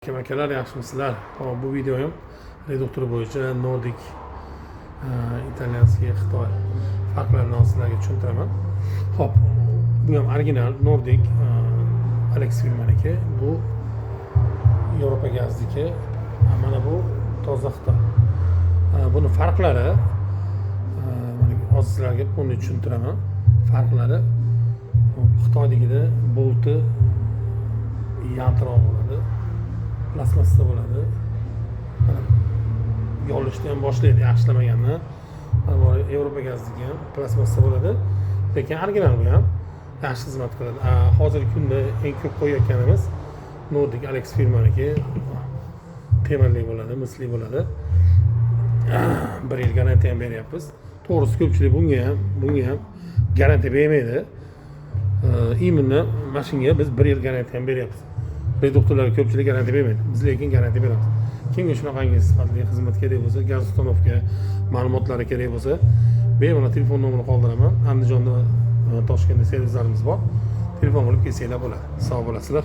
Akalar yaxshimisizlar? Hop, bu videoyim reduktor bo'yicha Nordic, italyanskiy, Xitoy farqlarini sizlarga tushuntiraman. Hop, bu ham original Nordic Alex firmaniki. Bu Yevropa gazniki. Mana bu toza Xitoy. Buni farqlari hozir sizlarga buni tushuntiraman. Farqlari Xitoydagida bolti yaltiroq bo'ladi. Plasmassa bo'ladi. Yolishni ham boshlaydi yaxshilamaganni. Mana Yevropa gazniki ham plasmassa bo'ladi. Lekin original bu ham yaxshi xizmat qiladi. Hozirgi kunda eng ko'p qo'yayotganimiz Nordic Alex firmaniki. Temirli bo'ladi, misli bo'ladi. 1 yil garantiya ham beryapmiz. To'g'risi ko'pchilik bunga ham garantiya bermaydi. Imенно mashinaga biz 1 yil garantiya ham beryapmiz. Reduktorlarga ko'pchilik garantiya bermaydi. Biz lekin garantiya beramiz. Kimga shunaqangi sifatli xizmat kerak bo'lsa, gaz ustanovka ma'lumotlari kerak bo'lsa, bemalol telefon nomerini qoldiraman. Andijonda va Toshkentda servislarimiz bor. Telefon qilib kelsanglar bo'ladi. Sog' bo'lasizlar.